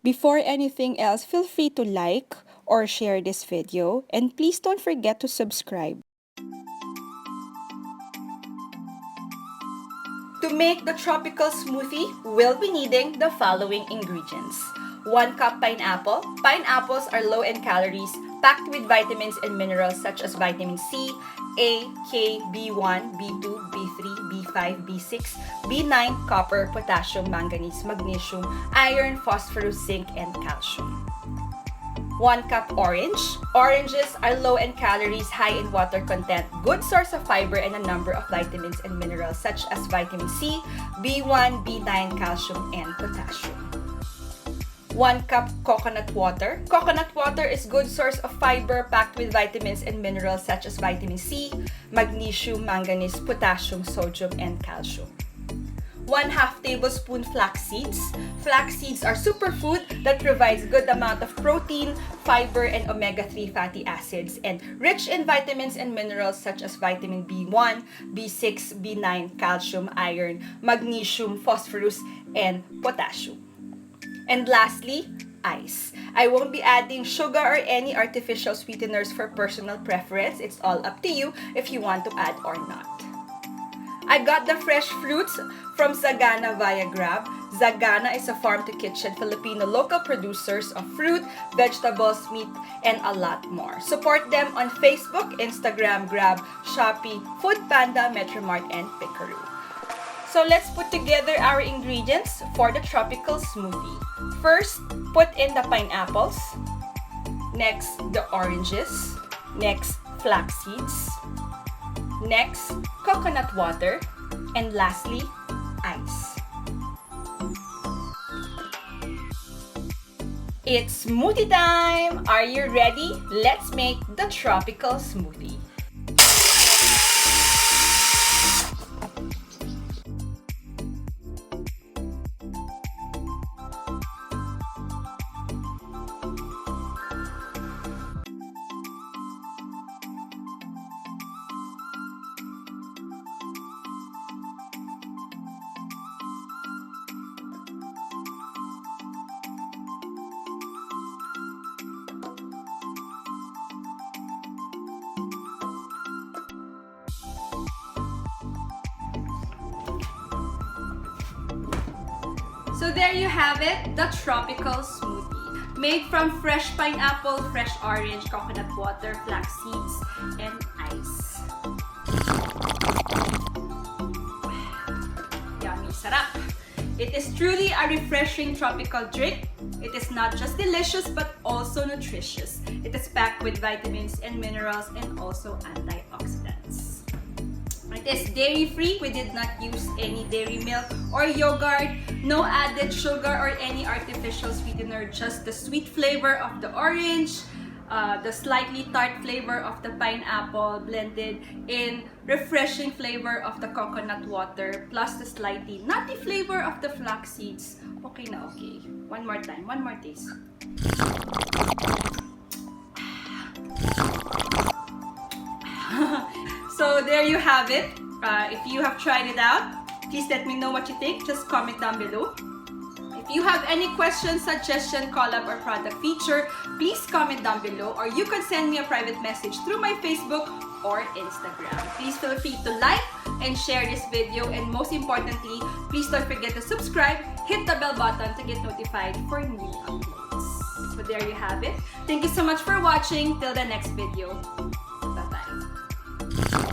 Before anything else, feel free to like or share this video, and please don't forget to subscribe. To make the tropical smoothie, we'll be needing the following ingredients. 1 cup pineapple. Pineapples are low in calories, packed with vitamins and minerals such as vitamin C, A, K, B1, B2, B3, B5, B6, B9, copper, potassium, manganese, magnesium, iron, phosphorus, zinc, and calcium. 1 cup orange. Oranges are low in calories, high in water content, good source of fiber, and a number of vitamins and minerals such as vitamin C, B1, B9, calcium, and potassium. 1 cup coconut water. Coconut water is good source of fiber packed with vitamins and minerals such as vitamin C, magnesium, manganese, potassium, sodium, and calcium. 1/2 tablespoon flax seeds. Flax seeds are superfood that provides good amount of protein, fiber, and omega-3 fatty acids, and rich in vitamins and minerals such as vitamin B1, B6, B9, calcium, iron, magnesium, phosphorus, and potassium. And lastly, ice. I won't be adding sugar or any artificial sweeteners for personal preference. It's all up to you if you want to add or not. I got the fresh fruits from Zagana via Grab. Zagana is a farm-to-kitchen Filipino local producers of fruit, vegetables, meat, and a lot more. Support them on Facebook, Instagram, Grab, Shopee, Foodpanda, Metromart, and Picaroo. So let's put together our ingredients for the tropical smoothie. First, put in the pineapples. Next, the oranges. Next, flax seeds. Next, coconut water. And lastly, ice. It's smoothie time! Are you ready? Let's make the tropical smoothie. So there you have it, the tropical smoothie. Made from fresh pineapple, fresh orange, coconut water, flax seeds, and ice. Yummy, sarap! It is truly a refreshing tropical drink. It is not just delicious but also nutritious. It is packed with vitamins and minerals and also antioxidants. It is dairy-free. We did not use any dairy milk or yogurt. No added sugar or any artificial sweetener. Just the sweet flavor of the orange, the slightly tart flavor of the pineapple blended in refreshing flavor of the coconut water plus the slightly nutty flavor of the flax seeds. Okay na okay. One more time. One more taste. So there you have it. If you have tried it out, please let me know what you think. Just comment down below. If you have any questions, suggestion, call-up, or product feature, please comment down below, or you can send me a private message through my Facebook or Instagram. Please feel free to like and share this video, and most importantly, please don't forget to subscribe, hit the bell button to get notified for new uploads. So there you have it. Thank you so much for watching. Till the next video. Bye-bye.